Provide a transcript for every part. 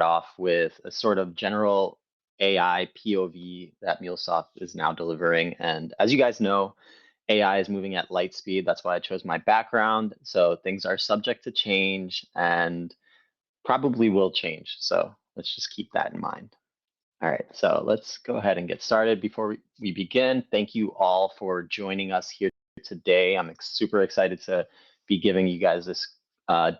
off with a sort of general AI POV that MuleSoft is now delivering. And as you guys know, AI is moving at light speed. That's why I chose my background. So things are subject to change and probably will change. So let's just keep that in mind. All right, so let's go ahead and get started. Before we begin, thank you all for joining us here today. I'm super excited to be giving you guys this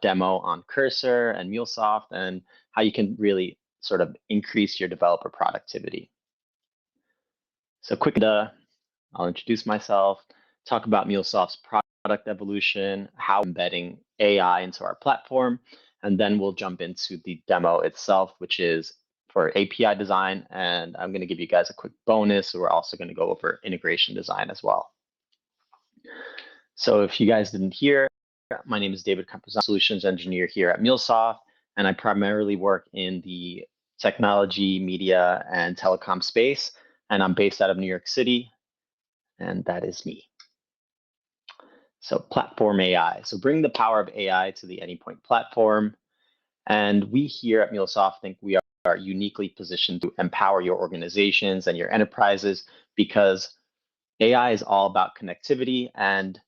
demo on Cursor and MuleSoft and how you can really sort of increase your developer productivity. So I'll introduce myself, talk about MuleSoft's product evolution, how embedding AI into our platform, and then we'll jump into the demo itself, which is for API design. And I'm going to give you guys a quick bonus. So we're also going to go over integration design as well. So if you guys didn't hear, my name is David Camposano, Solutions Engineer here at MuleSoft, and I primarily work in the technology, media, and telecom space. And I'm based out of New York City, and that is me. So platform AI. So bring the power of AI to the Anypoint platform. And we here at MuleSoft think we are uniquely positioned to empower your organizations and your enterprises because AI is all about connectivity, and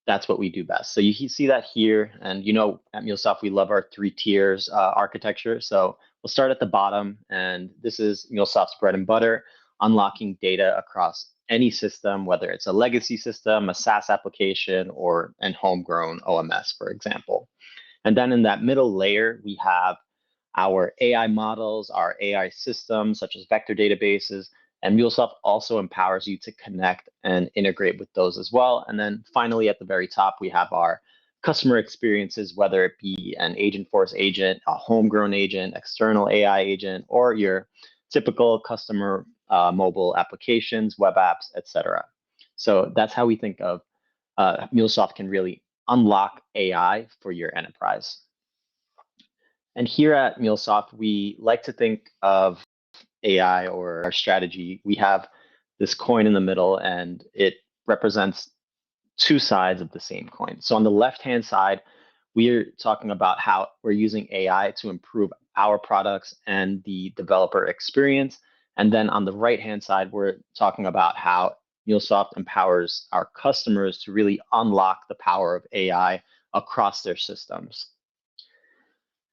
that's what we do best. So you see that here, and you know at MuleSoft we love our 3 tiers architecture. So we'll start at the bottom, and this is MuleSoft's bread and butter, unlocking data across any system, whether it's a legacy system, a SaaS application, or an homegrown OMS, for example. And then in that middle layer, we have our AI models, our AI systems, such as vector databases, and MuleSoft also empowers you to connect and integrate with those as well. And then finally, at the very top, we have our customer experiences, whether it be an Agentforce agent, a homegrown agent, external AI agent, or your typical customer mobile applications, web apps, etc. So that's how we think of MuleSoft can really unlock AI for your enterprise. And here at MuleSoft, we like to think of AI or our strategy. We have this coin in the middle, and it represents 2 sides of the same coin. So on the left-hand side, we're talking about how we're using AI to improve our products and the developer experience. And then on the right-hand side, we're talking about how MuleSoft empowers our customers to really unlock the power of AI across their systems.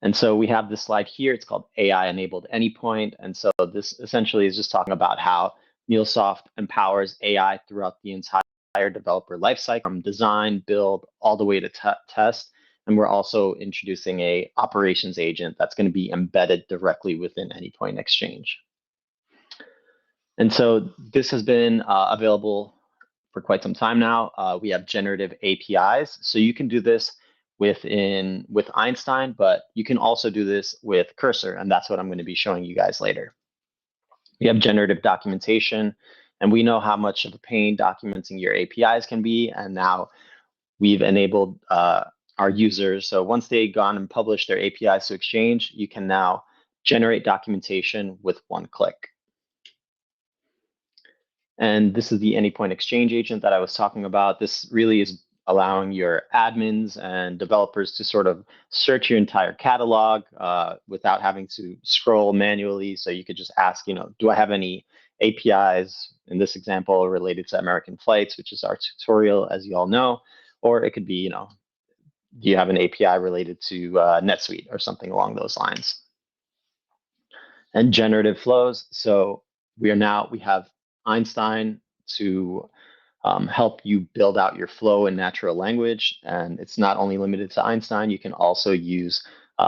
And so we have this slide here. It's called AI-enabled Anypoint. And so this essentially is just talking about how MuleSoft empowers AI throughout the entire developer lifecycle, from design, build, all the way to test. And we're also introducing a operations agent that's going to be embedded directly within Anypoint Exchange. And so this has been available for quite some time now. We have generative APIs. So you can do this with Einstein, but you can also do this with Cursor, and that's what I'm going to be showing you guys later. We have generative documentation, and we know how much of a pain documenting your APIs can be, and now we've enabled our users. So once they've gone and published their APIs to Exchange, you can now generate documentation with 1 click. And this is the Anypoint Exchange agent that I was talking about. This really is allowing your admins and developers to sort of search your entire catalog without having to scroll manually. So you could just ask, do I have any APIs, in this example, related to American flights, which is our tutorial, as you all know, or it could be, do you have an API related to NetSuite or something along those lines? And generative flows. So we have Einstein to help you build out your flow in natural language. And it's not only limited to Einstein, you can also use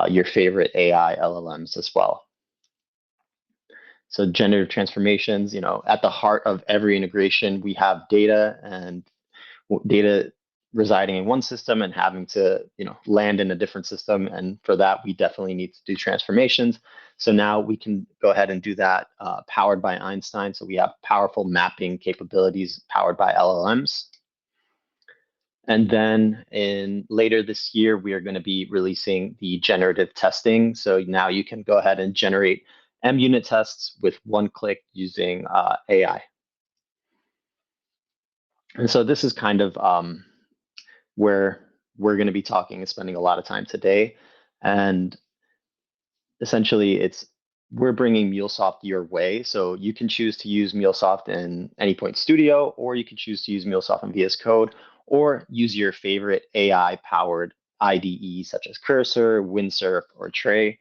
your favorite AI LLMs as well. So generative transformations, at the heart of every integration, we have data, and data residing in one system and having to land in a different system. And for that, we definitely need to do transformations. So now we can go ahead and do that powered by Einstein. So we have powerful mapping capabilities powered by LLMs. And then later this year, we are going to be releasing the generative testing. So now you can go ahead and generate M-unit tests with 1 click using AI. And so this is kind of where we're going to be talking and spending a lot of time today. And essentially we're bringing MuleSoft your way. So you can choose to use MuleSoft in Anypoint Studio, or you can choose to use MuleSoft in VS Code, or use your favorite AI-powered IDE such as Cursor, Windsurf, or Tray.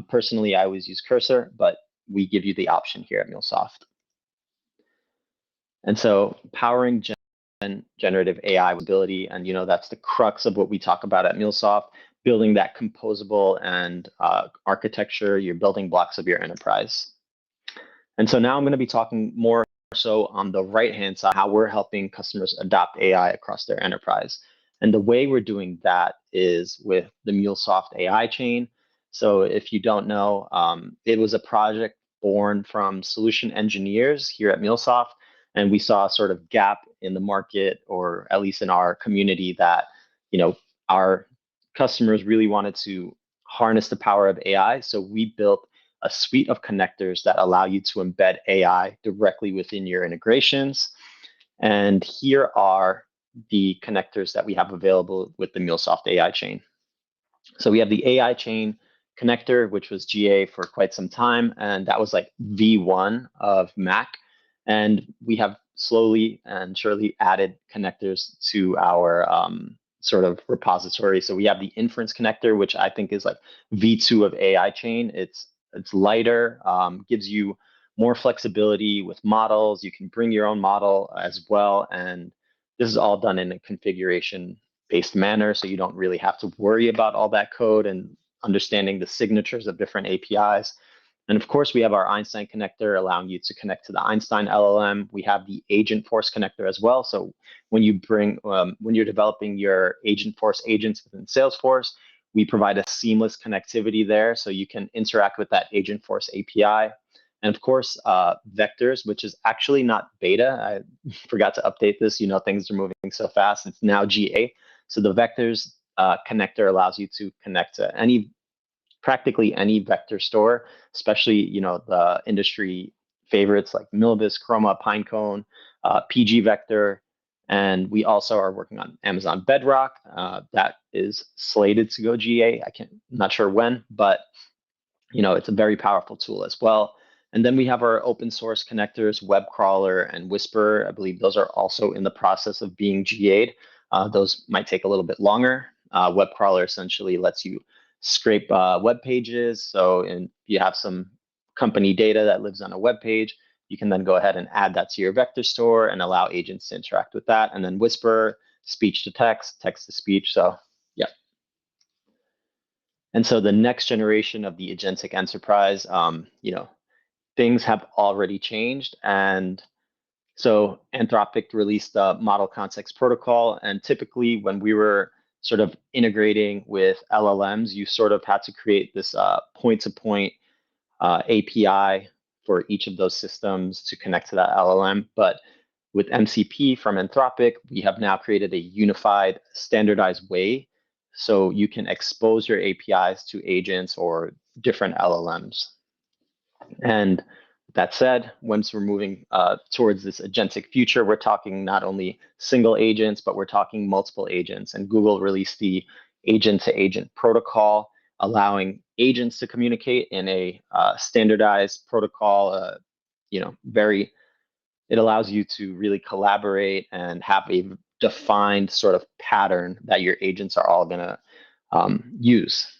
Personally, I always use Cursor, but we give you the option here at MuleSoft. And so powering generative AI ability, and that's the crux of what we talk about at MuleSoft, building that composable and architecture, your building blocks of your enterprise. And so now I'm going to be talking more so on the right-hand side, how we're helping customers adopt AI across their enterprise. And the way we're doing that is with the MuleSoft AI chain. So if you don't know, it was a project born from solution engineers here at MuleSoft. And we saw a sort of gap in the market, or at least in our community, that our customers really wanted to harness the power of AI. So we built a suite of connectors that allow you to embed AI directly within your integrations. And here are the connectors that we have available with the MuleSoft AI chain. So we have the AI chain connector, which was GA for quite some time, and that was like V1 of Mac. And we have slowly and surely added connectors to our sort of repository. So we have the inference connector, which I think is like V2 of AI chain. It's lighter, gives you more flexibility with models. You can bring your own model as well. And this is all done in a configuration-based manner, so you don't really have to worry about all that code and understanding the signatures of different APIs. And of course, we have our Einstein connector allowing you to connect to the Einstein LLM. We have the Agentforce connector as well. So when you're developing your Agentforce agents within Salesforce, we provide a seamless connectivity there, so you can interact with that Agentforce API. And of course, vectors, which is actually not beta. I forgot to update this. Things are moving so fast. It's now GA. So the vectors connector allows you to connect to practically any vector store, especially the industry favorites like Milvus, Chroma, Pinecone, PG Vector. And we also are working on Amazon Bedrock. That is slated to go GA. I'm not sure when, but it's a very powerful tool as well. And then we have our open source connectors, WebCrawler and Whisper. I believe those are also in the process of being GA'd. Those might take a little bit longer. WebCrawler essentially lets you scrape web pages. So if you have some company data that lives on a web page, you can then go ahead and add that to your vector store and allow agents to interact with that. And then Whisper, speech to text, text to speech. So yeah. And so the next generation of the Agentic enterprise, things have already changed. And so Anthropic released the Model Context Protocol. And typically when we were sort of integrating with LLMs, you sort of had to create this point-to-point API for each of those systems to connect to that LLM. But with MCP from Anthropic, we have now created a unified, standardized way so you can expose your APIs to agents or different LLMs. And that said, once we're moving towards this agentic future, we're talking not only single agents, but we're talking multiple agents. And Google released the agent-to-agent protocol, allowing agents to communicate in a standardized protocol. It allows you to really collaborate and have a defined sort of pattern that your agents are all going to use.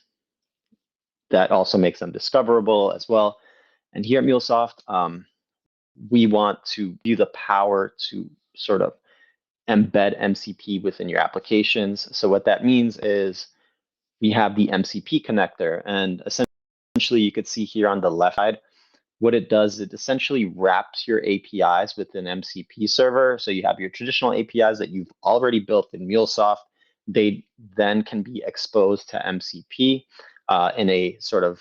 That also makes them discoverable as well. And here at MuleSoft, we want to give you the power to sort of embed MCP within your applications. So what that means is we have the MCP connector, and essentially you could see here on the left side, what it does, it essentially wraps your APIs within MCP server. So you have your traditional APIs that you've already built in MuleSoft. They then can be exposed to MCP in a sort of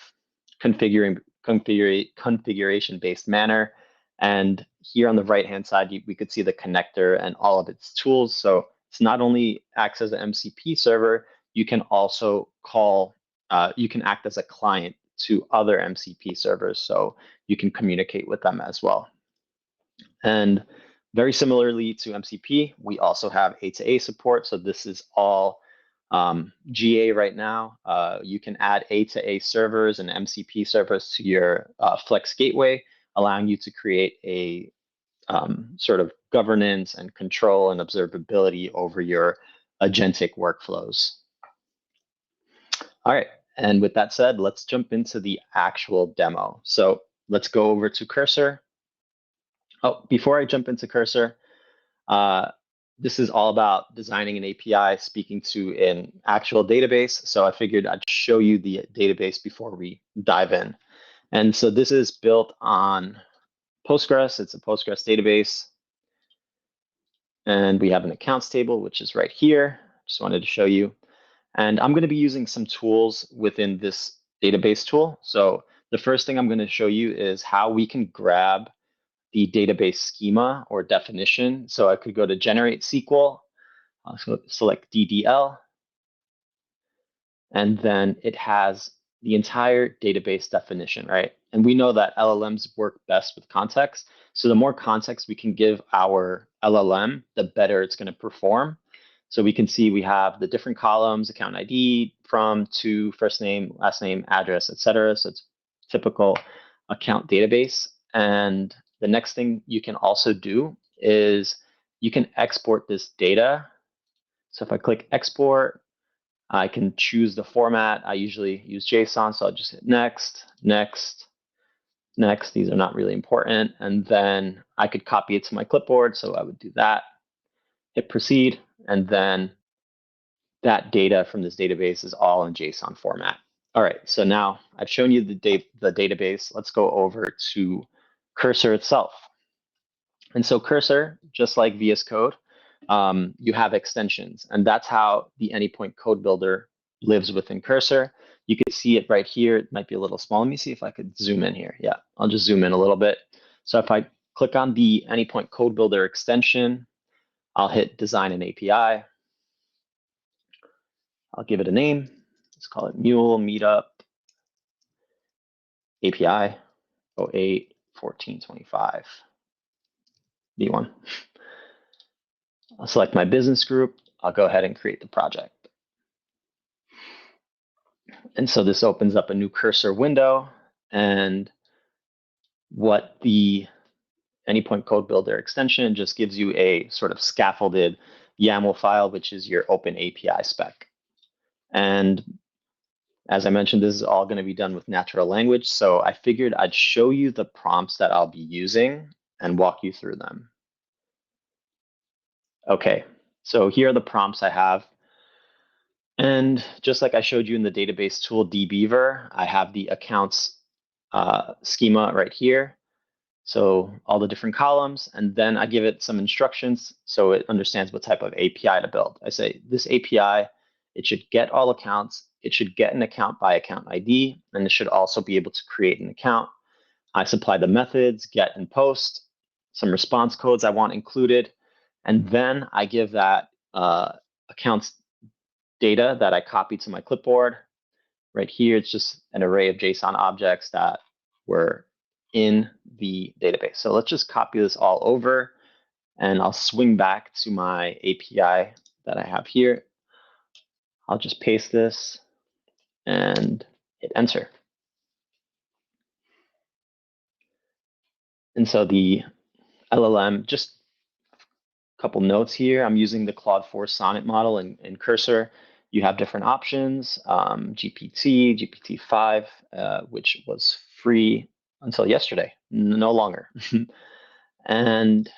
configuration-based manner. And here on the right-hand side, we could see the connector and all of its tools. So it's not only acts as an MCP server, you can also you can act as a client to other MCP servers, so you can communicate with them as well. And very similarly to MCP, we also have A2A support. So this is all GA right now. You can add A to A servers and MCP servers to your Flex gateway, allowing you to create a sort of governance and control and observability over your agentic workflows. All right, and with that said, let's jump into the actual demo. So let's go over to Cursor. Oh, before I jump into Cursor, this is all about designing an API speaking to an actual database. So I figured I'd show you the database before we dive in. And so this is built on Postgres. It's a Postgres database. And we have an accounts table, which is right here. Just wanted to show you. And I'm going to be using some tools within this database tool. So the first thing I'm going to show you is how we can grab the database schema or definition. So I could go to Generate SQL, so select DDL, and then it has the entire database definition, right? And we know that LLMs work best with context. So the more context we can give our LLM, the better it's going to perform. So we can see we have the different columns, account ID, from, to, first name, last name, address, etc. So it's typical account database. And the next thing you can also do is you can export this data. So if I click export, I can choose the format. I usually use JSON, so I'll just hit next, next, next. These are not really important. And then I could copy it to my clipboard. So I would do that, hit proceed, and then that data from this database is all in JSON format. All right, so now I've shown you the database. Let's go over to Cursor itself. And so Cursor, just like VS Code, you have extensions, and that's how the Anypoint code builder lives within Cursor. You can see it right here. It might be a little small. Let me see if I could zoom in here. Yeah, I'll just zoom in a little bit. So if I click on the Anypoint code builder extension, I'll hit design an API. I'll give it a name. Let's call it Mule Meetup API 08-1425 V1. I'll select my business group. I'll go ahead and create the project. And so this opens up a new Cursor window, and what the Anypoint Code Builder extension just gives you a sort of scaffolded YAML file, which is your open API spec. And as I mentioned, this is all going to be done with natural language. So I figured I'd show you the prompts that I'll be using and walk you through them. Okay, so here are the prompts I have. And just like I showed you in the database tool dbeaver, I have the accounts schema right here. So all the different columns, and then I give it some instructions so it understands what type of API to build. I say this API, it should get all accounts, it should get an account by account ID, and it should also be able to create an account. I supply the methods, get and post, some response codes I want included, and then I give that accounts data that I copied to my clipboard. Right here, it's just an array of JSON objects that were in the database. So let's just copy this all over, and I'll swing back to my API that I have here. I'll just paste this and hit enter. And so the LLM, just a couple notes here. I'm using the Claude 4 Sonnet model in Cursor. You have different options, GPT, GPT-5, which was free until yesterday, no longer. And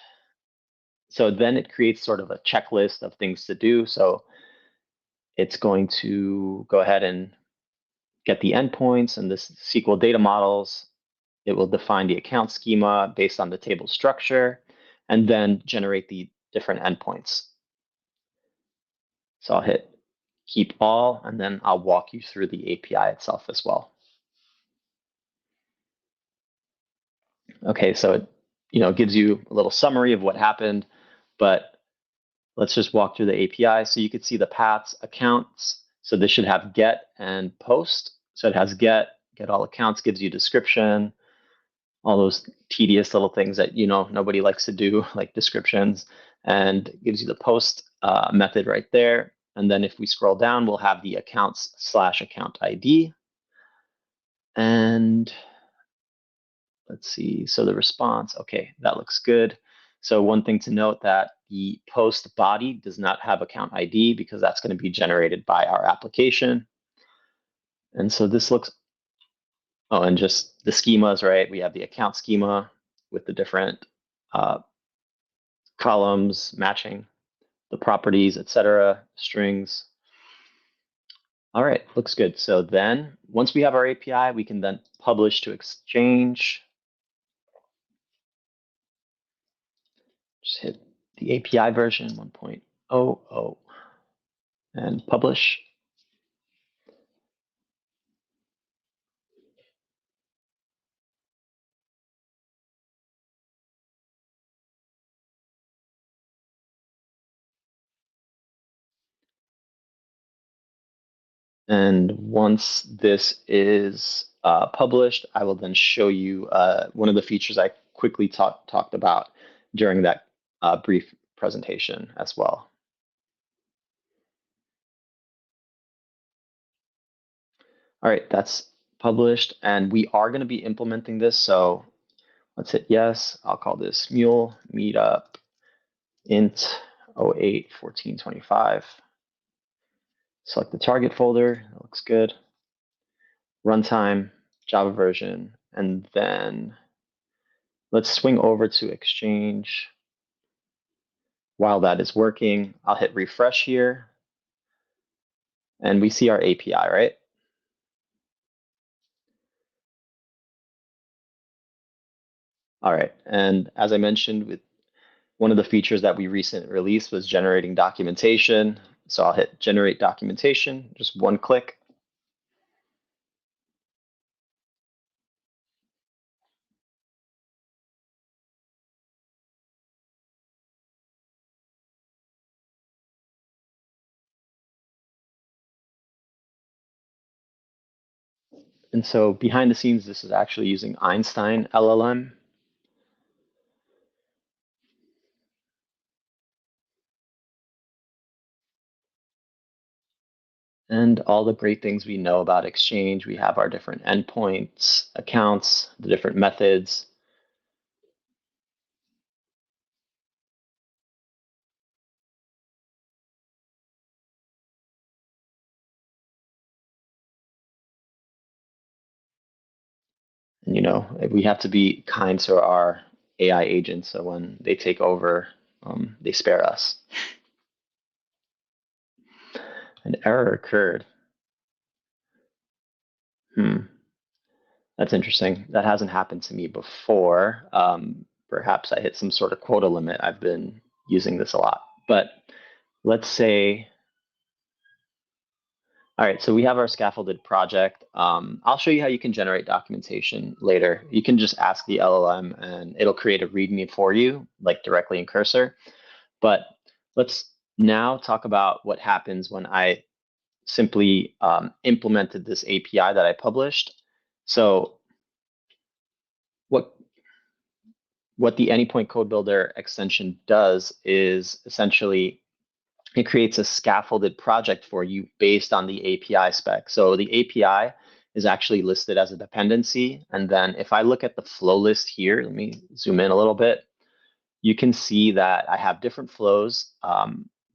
so then it creates sort of a checklist of things to do. So it's going to go ahead and get the endpoints and the SQL data models. It will define the account schema based on the table structure, and then generate the different endpoints. So I'll hit keep all, and then I'll walk you through the API itself as well. Okay, so it gives you a little summary of what happened, but let's just walk through the API. So you could see the paths, accounts. So this should have get and post. So it has get all accounts, gives you description, all those tedious little things that nobody likes to do, like descriptions, and gives you the post method right there. And then if we scroll down, we'll have the accounts/account ID. And let's see, so the response, okay, that looks good. So one thing to note that the post body does not have account ID because that's going to be generated by our application. And so this looks, oh, and just the schemas, right? We have the account schema with the different columns matching the properties, etc., strings. All right, looks good. So then once we have our API, we can then publish to Exchange. Just hit the API version 1.00 and publish. And once this is published, I will then show you one of the features I quickly talked about during that brief presentation as well. All right, that's published, and we are going to be implementing this. So let's hit yes. I'll call this Mule Meetup int 08 1425. Select the target folder. That looks good. Runtime, Java version, and then let's swing over to Exchange. While that is working, I'll hit refresh here, and we see our API, right? All right, and as I mentioned, with one of the features that we recently released was generating documentation. So I'll hit generate documentation, just one click. And so behind the scenes, this is actually using Einstein LLM. And all the great things we know about Exchange. We have our different endpoints, accounts, the different methods. And, you know, we have to be kind to our AI agents. So when they take over, they spare us. An error occurred. That's interesting. That hasn't happened to me before. Perhaps I hit some sort of quota limit. I've been using this a lot. But let's say, all right, so we have our scaffolded project. I'll show you how you can generate documentation later. You can just ask the LLM and it'll create a README for you, like directly in Cursor. But let's now talk about what happens when I simply implemented this API that I published. So what the Anypoint Code Builder extension does is essentially it creates a scaffolded project for you based on the API spec. So the API is actually listed as a dependency. And then if I look at the flow list here, let me zoom in a little bit, you can see that I have different flows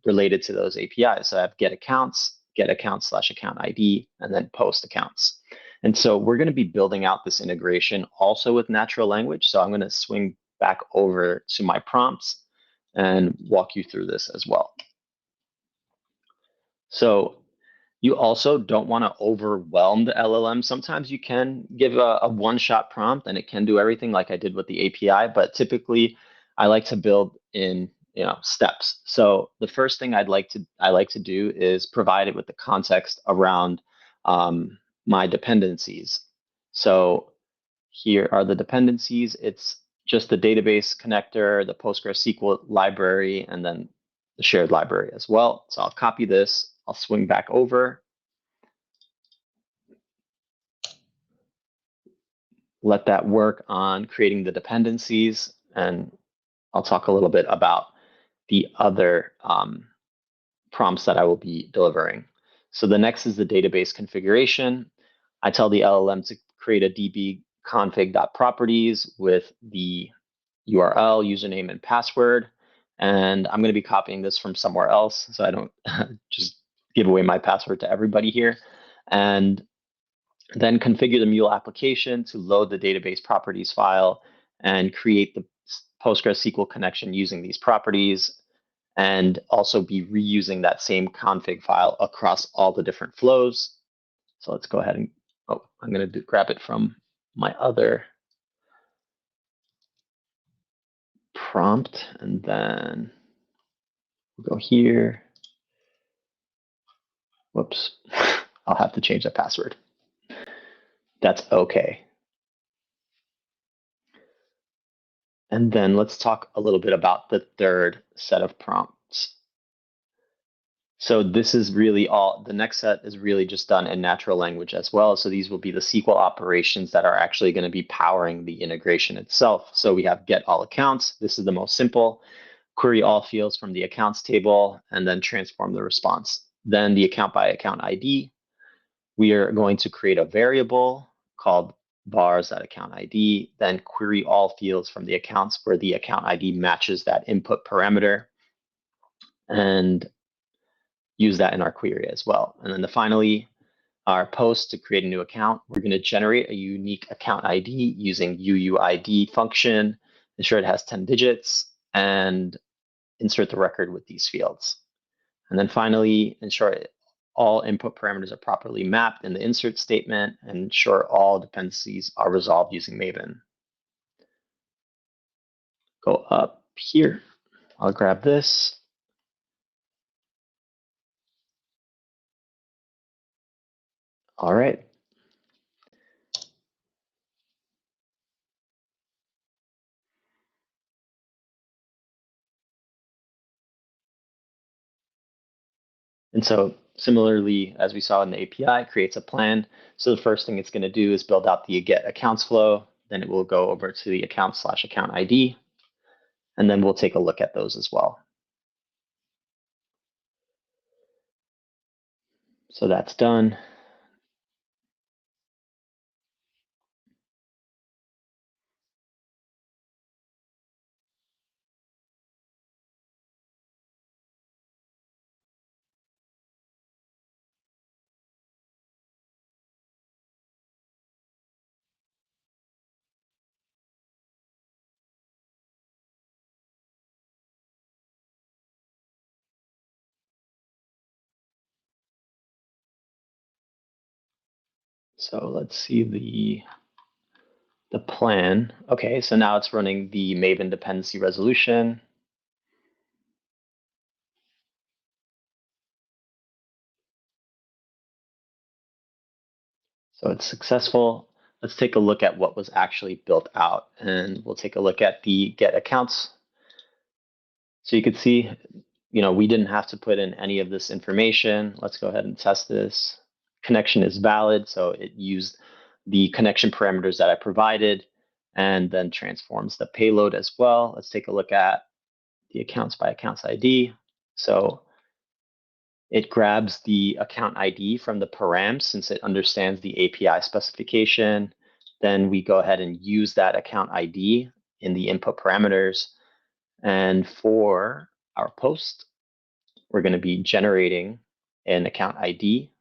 related to those APIs. So I have get account/account ID, and then post accounts. And so we're going to be building out this integration also with natural language. So I'm going to swing back over to my prompts and walk you through this as well. So you also don't want to overwhelm the LLM. Sometimes you can give a one-shot prompt and it can do everything like I did with the API, but typically I like to build in steps. So the first thing I like to do is provide it with the context around my dependencies. So here are the dependencies. It's just the database connector, the PostgreSQL library, and then the shared library as well. So I'll copy this. I'll swing back over, let that work on creating the dependencies, and I'll talk a little bit about the other prompts that I will be delivering. So the next is the database configuration. I tell the LLM to create a db config.properties with the URL, username, and password. And I'm going to be copying this from somewhere else so I don't just give away my password to everybody here. And then configure the Mule application to load the database properties file and create the PostgreSQL connection using these properties, and also be reusing that same config file across all the different flows. So let's go ahead and, I'm going to grab it from my other prompt, and then we'll go here. Whoops, I'll have to change the password. That's okay. And then let's talk a little bit about the third set of prompts. So this is really all, the next set is really just done in natural language as well. So these will be the SQL operations that are actually going to be powering the integration itself. So we have get all accounts. This is the most simple. Query all fields from the accounts table and then transform the response. Then the account by account ID. We are going to create a variable called vars.account ID, then query all fields from the accounts where the account ID matches that input parameter, and use that in our query as well. And then finally, our post to create a new account, we're going to generate a unique account ID using UUID function, ensure it has 10 digits, and insert the record with these fields. And then finally, ensure all input parameters are properly mapped in the insert statement, and ensure all dependencies are resolved using Maven. Go up here. I'll grab this. All right. And so similarly, as we saw in the API, it creates a plan. So the first thing it's going to do is build out the get accounts flow. Then it will go over to the account/account ID. And then we'll take a look at those as well. So that's done. So let's see the plan. Okay, so now it's running the Maven dependency resolution. So it's successful. Let's take a look at what was actually built out, and we'll take a look at the get accounts. So you can see, we didn't have to put in any of this information. Let's go ahead and test this. Connection is valid, so it used the connection parameters that I provided and then transforms the payload as well. Let's take a look at the accounts by accounts ID. So it grabs the account ID from the params since it understands the API specification. Then we go ahead and use that account ID in the input parameters. And for our post, we're going to be generating an account ID.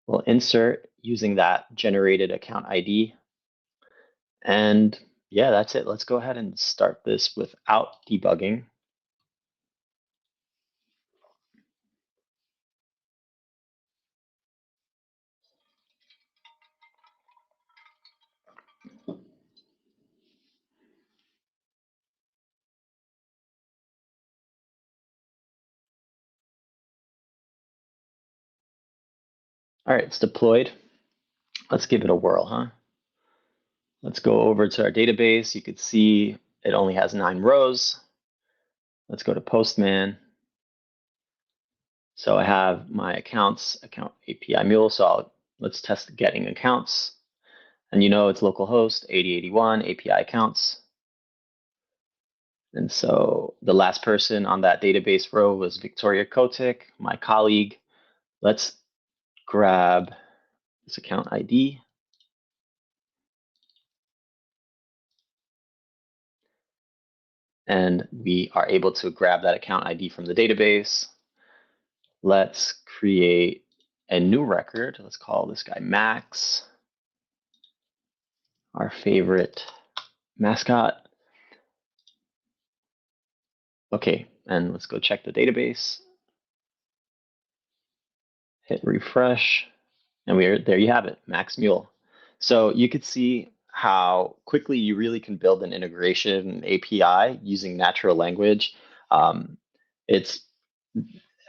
We'll insert using that generated account ID. And yeah, that's it. Let's go ahead and start this without debugging. All right, it's deployed. Let's give it a whirl, huh? Let's go over to our database. You could see it only has 9 rows. Let's go to Postman. So I have my accounts, account API Mule. So let's test getting accounts. And it's localhost 8081 API accounts. And so the last person on that database row was Victoria Kotick, my colleague. Let's grab this account ID. And we are able to grab that account ID from the database. Let's create a new record. Let's call this guy Max, our favorite mascot. Okay, and let's go check the database. Hit refresh, and there you have it, Max Mule. So you could see how quickly you really can build an integration API using natural language. It's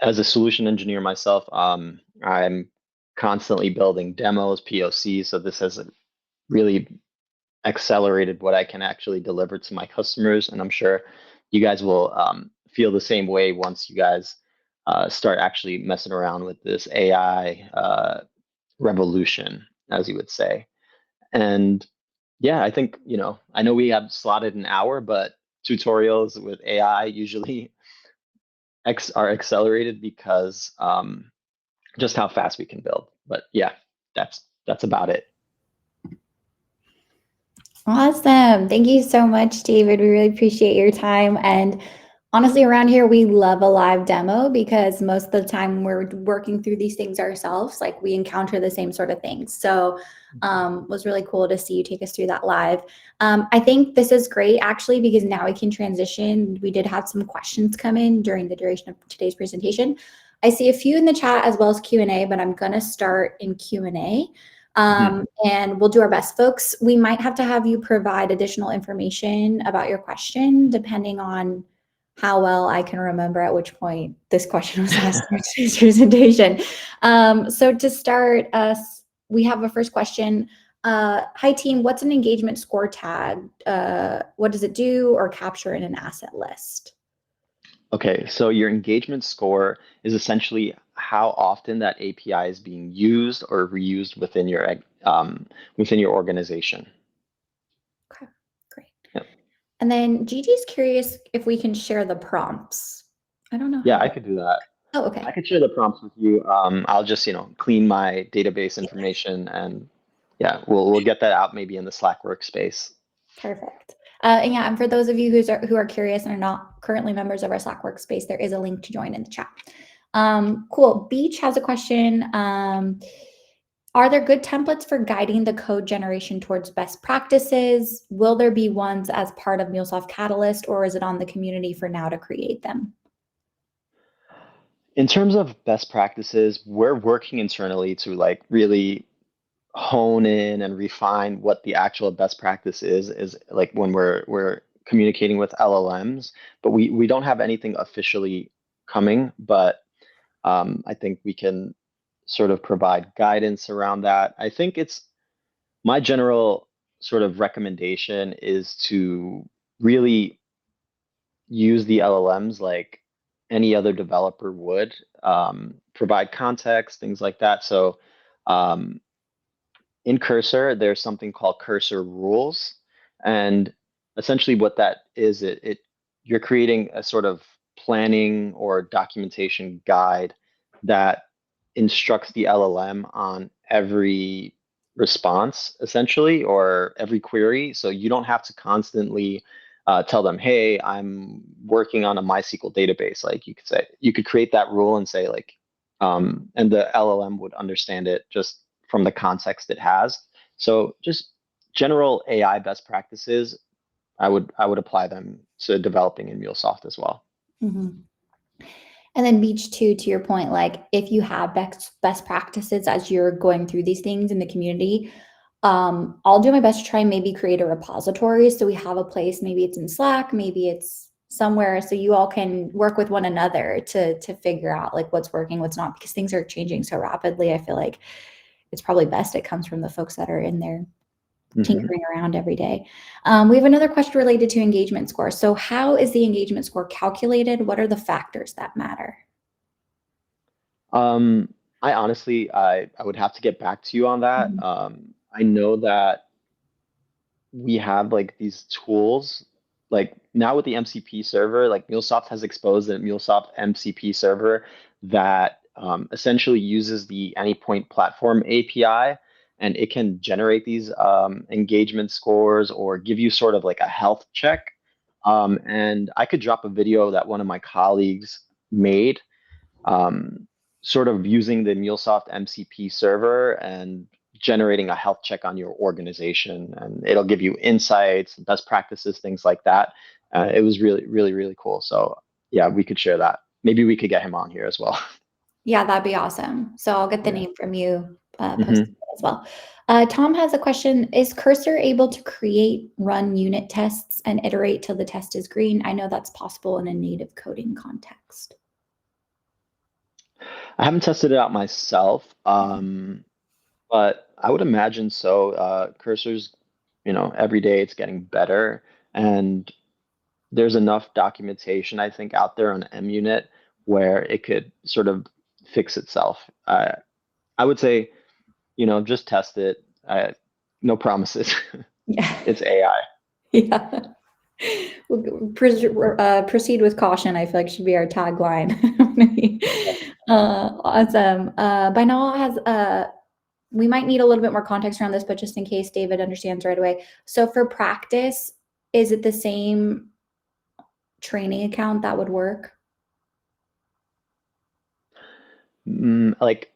as a solution engineer myself, I'm constantly building demos, POCs. So this has really accelerated what I can actually deliver to my customers. And I'm sure you guys will feel the same way once you guys start actually messing around with this AI revolution, as you would say. And yeah, I think, I know we have slotted an hour, but tutorials with AI usually are accelerated because just how fast we can build. But yeah, that's about it. Awesome. Thank you so much, David. We really appreciate your time. And honestly, around here, we love a live demo because most of the time we're working through these things ourselves. Like we encounter the same sort of things. So was really cool to see you take us through that live. I think this is great actually, because now we can transition. We did have some questions come in during the duration of today's presentation. I see a few in the chat as well as Q&A, but I'm going to start in Q&A. And we'll do our best, folks. We might have to have you provide additional information about your question, depending on how well I can remember at which point this question was asked in today's presentation. So to start us, we have a first question. Hi team, what's an engagement score tag? What does it do or capture in an asset list? Okay, so your engagement score is essentially how often that API is being used or reused within your organization. Okay, great. Yep. And then Gigi's curious if we can share the prompts. I don't know Yeah, how. I could do that. Oh, okay. I could share the prompts with you. I'll just, clean my database information and yeah, we'll get that out maybe in the Slack workspace. Perfect. And yeah, and for those of you who are curious and are not currently members of our Slack workspace, there is a link to join in the chat. Cool. Beach has a question. Are there good templates for guiding the code generation towards best practices? Will there be ones as part of MuleSoft Catalyst, or is it on the community for now to create them? In terms of best practices, we're working internally to really hone in and refine what the actual best practice is like when we're communicating with LLMs, but we don't have anything officially coming, but I think we can sort of provide guidance around that. I think it's my general sort of recommendation is to really use the LLMs like any other developer would, provide context, things like that. So um, in Cursor, there's something called Cursor rules, and essentially what that is, it you're creating a sort of planning or documentation guide that instructs the LLM on every response, essentially, or every query. So you don't have to constantly tell them, "Hey, I'm working on a MySQL database." Like you could create that rule and say and the LLM would understand it just from the context it has. So just general AI best practices, I would apply them to developing in MuleSoft as well. Mm-hmm. And then Beach too, to your point, like if you have best practices as you're going through these things in the community, I'll do my best to try and maybe create a repository. So we have a place, maybe it's in Slack, maybe it's somewhere, so you all can work with one another to figure out like what's working, what's not, because things are changing so rapidly. I feel like it's probably best it comes from the folks that are in there tinkering around every day. We have another question related to engagement score. So how is the engagement score calculated? What are the factors that matter? Um, I honestly, I would have to get back to you on that. I know that we have like these tools. like now with the MCP server, like MuleSoft has exposed a MuleSoft MCP server that essentially uses the Anypoint Platform API, and it can generate these engagement scores or give you sort of like a health check. And I could drop a video that one of my colleagues made, um, sort of using the MuleSoft MCP server and generating a health check on your organization, and it'll give you insights, best practices, things like that. It was really, really, really cool. So yeah, we could share that. Maybe we could get him on here as well. Yeah, that'd be awesome. So I'll get the Yeah. name from you posted hmm as well. Tom has a question. Is Cursor able to create, run unit tests and iterate till the test is green? I know that's possible in a native coding context. I haven't tested it out myself, but I would imagine so. Cursor's, every day it's getting better, and there's enough documentation, I think, out there on MUnit where it could sort of fix itself. I would say, just test it. No promises. Yeah. It's AI. Yeah. Proceed with caution, I feel like should be our tagline. Awesome. Binal has we might need a little bit more context around this, but just in case David understands right away. So for practice, is it the same training account that would work? Like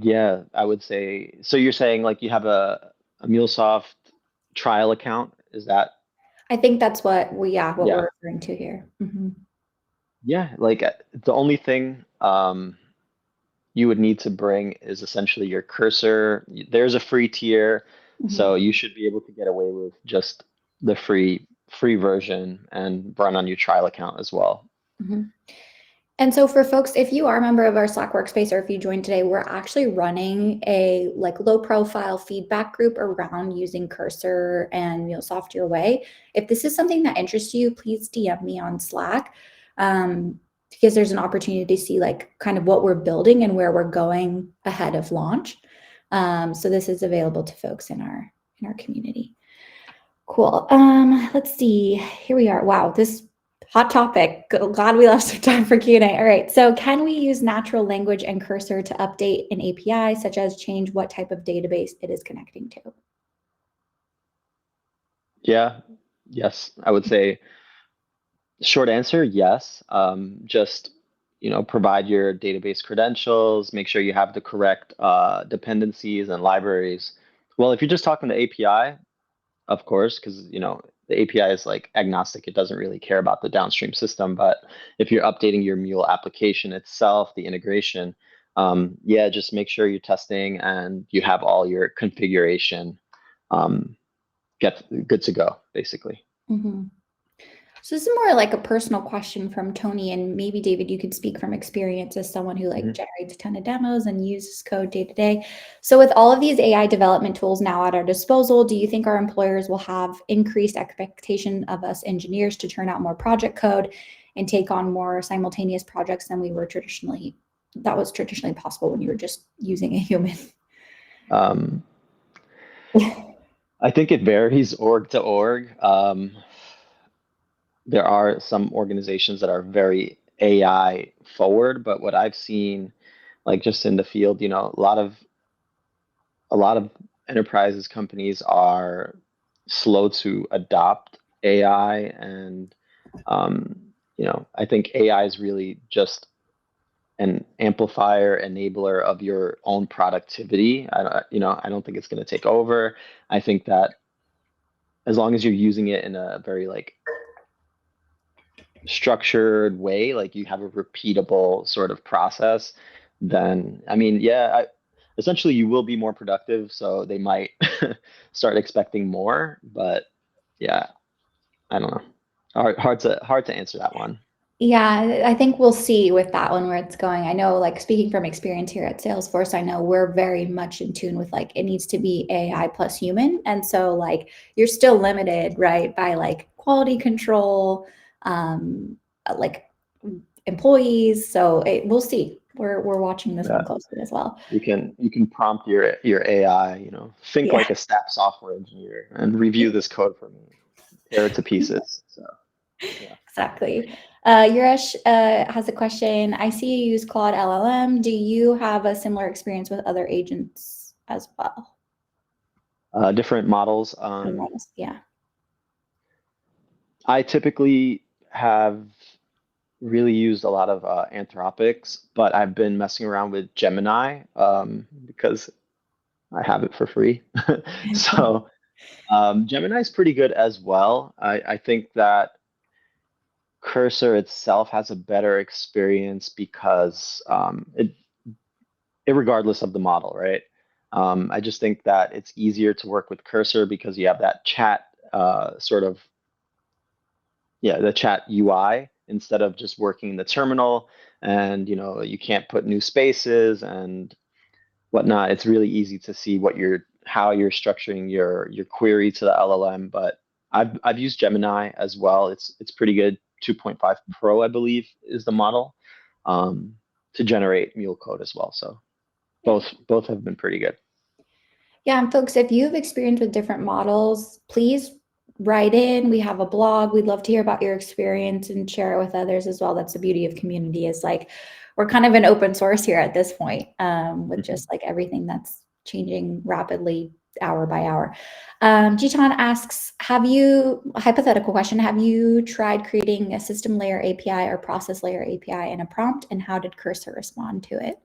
yeah, I would say. So you're saying like you have a MuleSoft trial account? Is that? I think that's what what Yeah. we're referring to here. Yeah, like the only thing you would need to bring is essentially your cursor. There's a free tier, so you should be able to get away with just the free version and run on your trial account as well. Mhm. And so for folks, if you are a member of our Slack workspace or if you joined today, we're actually running a like low profile feedback group around using Cursor and MuleSoft your way. If this is something that interests you, please DM me on Slack, because there's an opportunity to see like kind of what we're building and where we're going ahead of launch. So this is available to folks in our community. Cool. Let's see. Here we are. Wow, this hot topic. Glad we left some time for Q&A. All right. So can we use natural language and Cursor to update an API, such as change what type of database it is connecting to? Yeah, yes, I would say short answer, yes. Just provide your database credentials, make sure you have the correct dependencies and libraries. Well, if you're just talking to API, of course, because the API is like agnostic. It doesn't really care about the downstream system. But if you're updating your Mule application itself, the integration, yeah, just make sure you're testing and you have all your configuration get good to go, basically. Mm-hmm. So this is more like a personal question from Tony, and maybe David, you could speak from experience as someone who like Mhm. generates a ton of demos and uses code day to day. So with all of these AI development tools now at our disposal, do you think our employers will have increased expectation of us engineers to turn out more project code and take on more simultaneous projects than that was traditionally possible when you were just using a human? Um, I think it varies org to org. There are some organizations that are very AI forward, but what I've seen, like just in the field, a lot of enterprises companies are slow to adopt AI, and I think AI is really just an amplifier, enabler of your own productivity. I don't think it's going to take over. I think that as long as you're using it in a very like structured way, like you have a repeatable sort of process, then I mean, yeah, essentially you will be more productive. So they might start expecting more, but yeah, I don't know. Hard to answer that one. Yeah, I think we'll see with that one where it's going. I know, like speaking from experience here at Salesforce, I know we're very much in tune with like it needs to be AI plus human. And so like you're still limited, right, by like quality control, like employees. So we'll see. we're watching this one closely as well. You can prompt your AI, think Yeah. like a staff software engineer and review this code for me, tear it to pieces. So yeah. Exactly. Yuresh has a question. I see you use Claude LLM. Do you have a similar experience with other agents as well? Different models. Yeah. I typically have really used a lot of Anthropics, but I've been messing around with Gemini because I have it for free. So Gemini is pretty good as well. I think that Cursor itself has a better experience because regardless of the model, right? I just think that it's easier to work with Cursor because you have that chat the chat UI instead of just working the terminal, and you can't put new spaces and whatnot. It's really easy to see how you're structuring your query to the LLM. But I've used Gemini as well. It's pretty good. 2.5 Pro, I believe, is the model to generate Mule code as well. So both have been pretty good. Yeah, and folks, if you have experience with different models, please write in. We have a blog. We'd love to hear about your experience and share it with others as well. That's the beauty of community, is like we're kind of an open source here at this point, with just like everything that's changing rapidly hour by hour. Jitan asks, hypothetical question, have you tried creating a system layer API or process layer API in a prompt, and how did Cursor respond to it?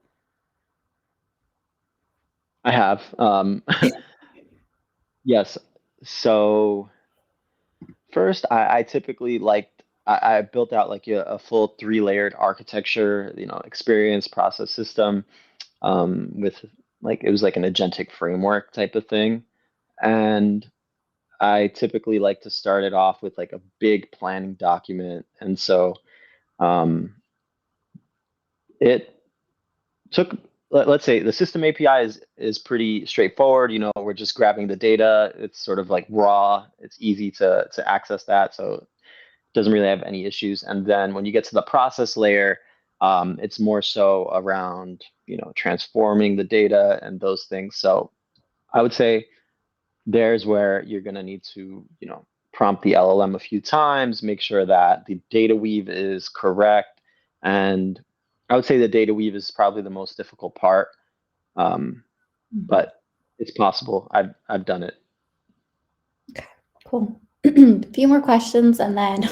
I have. Yes. So first, I typically I built out like a full three-layered architecture, experience process system with it was like an agentic framework type of thing. And I typically like to start it off with like a big planning document. And so um, it took, let's say the system API is pretty straightforward. We're just grabbing the data. It's sort of like raw. It's easy to access that. So it doesn't really have any issues. And then when you get to the process layer, it's more so around, transforming the data and those things. So I would say there's where you're going to need to, prompt the LLM a few times, make sure that the data weave is correct. And I would say the data weave is probably the most difficult part, but it's possible. I've done it. Okay, cool. A few more questions and then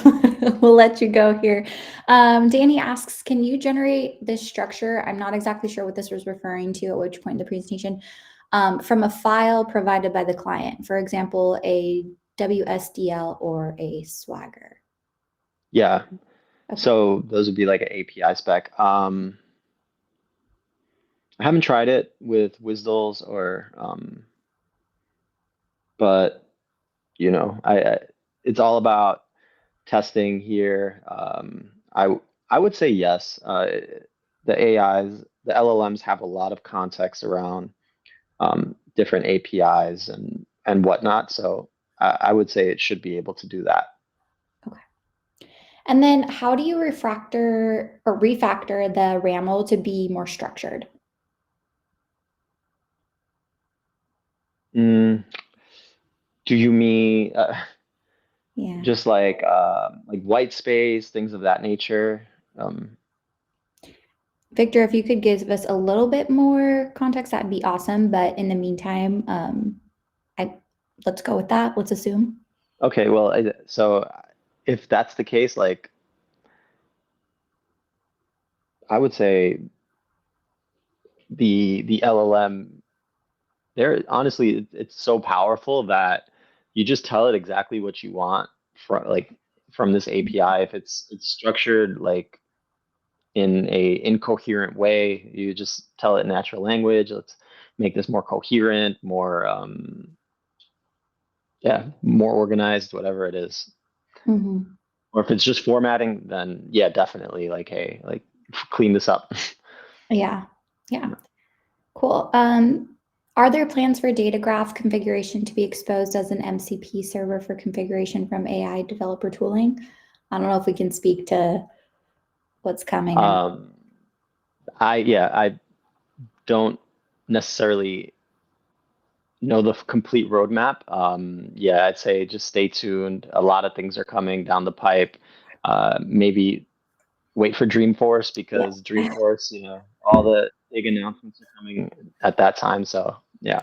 we'll let you go here. Danny asks, can you generate this structure? I'm not exactly sure what this was referring to at which point in the presentation, from a file provided by the client, for example, a WSDL or a Swagger. Yeah. Okay. So those would be like an API spec. I haven't tried it with WSDLs but it's all about testing here. I would say yes. The AIs, the LLMs have a lot of context around different APIs and whatnot. So I would say it should be able to do that. Okay. And then how do you refactor the RAML to be more structured? Do you mean Yeah. just like white space, things of that nature? Victor, if you could give us a little bit more context, that'd be awesome. But in the meantime, let's go with that. Let's assume. Okay, well, so if that's the case, like I would say the LLM, there honestly, it's so powerful that you just tell it exactly what you want from this API. If it's structured like in a incoherent way, you just tell it natural language. Let's make this more coherent, more more organized, whatever it is. Mm-hmm. Or if it's just formatting, then yeah, definitely like, hey, like clean this up. Yeah. Yeah. Cool. Are there plans for data graph configuration to be exposed as an MCP server for configuration from AI developer tooling? I don't know if we can speak to what's coming. Um, I don't necessarily know the complete roadmap. Yeah, I'd say just stay tuned. A lot of things are coming down the pipe. Maybe wait for Dreamforce because Dreamforce, all the big announcements are coming at that time. So yeah.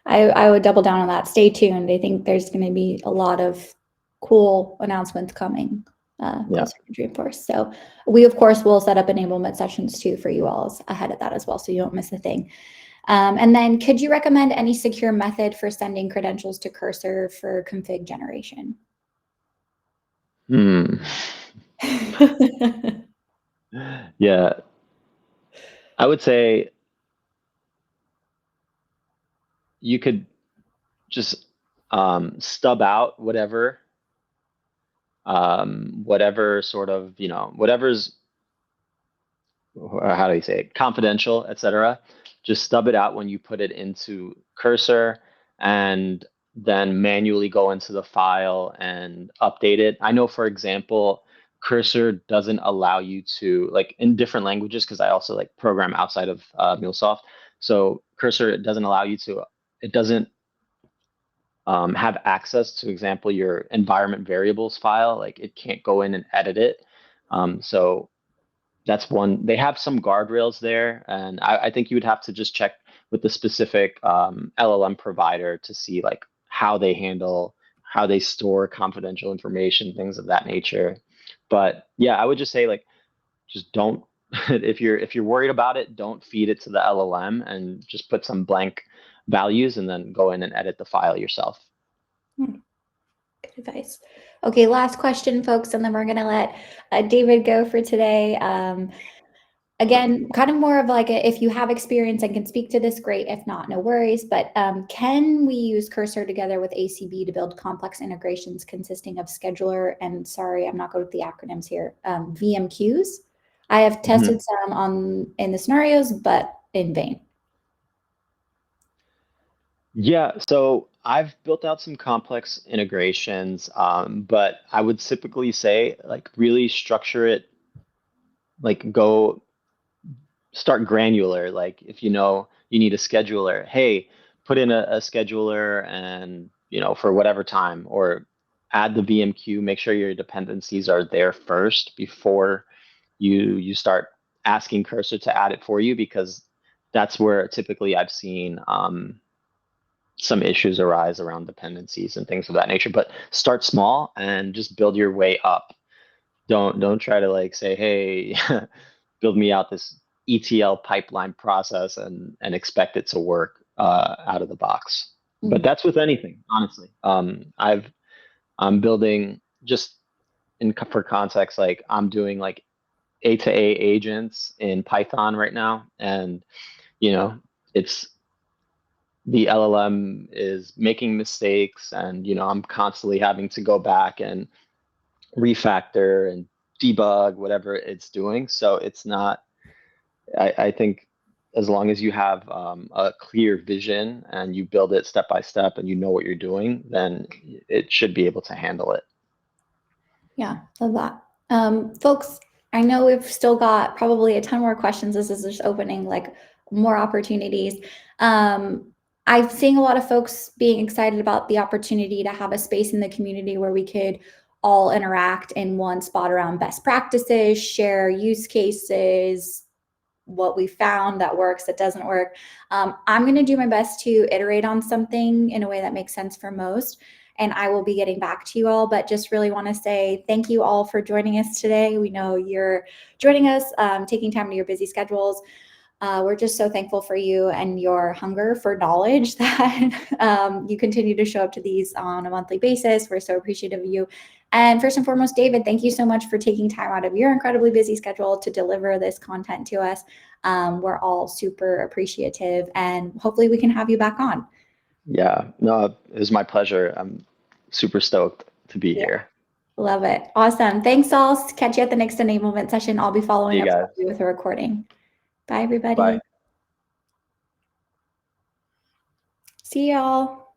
I would double down on that. Stay tuned. I think there's going to be a lot of cool announcements coming closer to Dreamforce. So we, of course, will set up enablement sessions too for you all ahead of that as well, so you don't miss a thing. And then could you recommend any secure method for sending credentials to Cursor for config generation? Yeah, I would say you could just stub out whatever sort of, whatever's, how do you say it, confidential, etc. Just stub it out when you put it into Cursor and then manually go into the file and update it. I know, for example, Cursor doesn't allow you to, like in different languages, because I also like program outside of MuleSoft. So Cursor doesn't allow you to, it doesn't have access to, example, your environment variables file. Like it can't go in and edit it. So that's one. They have some guardrails there, and I think you would have to just check with the specific LLM provider to see like how they store confidential information, things of that nature. But yeah, I would just say like just don't if you're worried about it, don't feed it to the LLM and just put some blank values and then go in and edit the file yourself. Good advice. Okay, last question, folks, and then we're going to let David go for today. Again, kind of more of like if you have experience and can speak to this, great. If not, no worries. But can we use Cursor together with ACB to build complex integrations consisting of scheduler and, sorry, I'm not good with the acronyms here, VMQs? I have tested some in the scenarios, but in vain. Yeah, so I've built out some complex integrations, but I would typically say like really structure it, like go start granular. Like if you know you need a scheduler, hey, put in a scheduler and for whatever time, or add the VMQ, make sure your dependencies are there first before you start asking Cursor to add it for you, because that's where typically I've seen some issues arise around dependencies and things of that nature. But start small and just build your way up. Don't try to like say, hey, build me out this ETL pipeline process and expect it to work out of the box. But that's with anything, honestly. I'm building just for context, like I'm doing like A to A agents in Python right now, and it's the LLM is making mistakes, and I'm constantly having to go back and refactor and debug whatever it's doing. So it's not. I think as long as you have a clear vision and you build it step by step and you know what you're doing, then it should be able to handle it. Yeah, love that. Folks, I know we've still got probably a ton more questions. This is just opening like more opportunities. I'm seeing a lot of folks being excited about the opportunity to have a space in the community where we could all interact in one spot around best practices, share use cases, what we found that works, that doesn't work. I'm going to do my best to iterate on something in a way that makes sense for most, and I will be getting back to you all, but just really want to say thank you all for joining us today. We know you're joining us, taking time to your busy schedules. We're just so thankful for you and your hunger for knowledge that you continue to show up to these on a monthly basis. We're so appreciative of you. And first and foremost, David, thank you so much for taking time out of your incredibly busy schedule to deliver this content to us. We're all super appreciative, and hopefully we can have you back on. Yeah, no, it was my pleasure. I'm super stoked to be here. Love it. Awesome. Thanks all. Catch you at the next enablement session. I'll be following up with a recording. Bye, everybody. Bye. See y'all.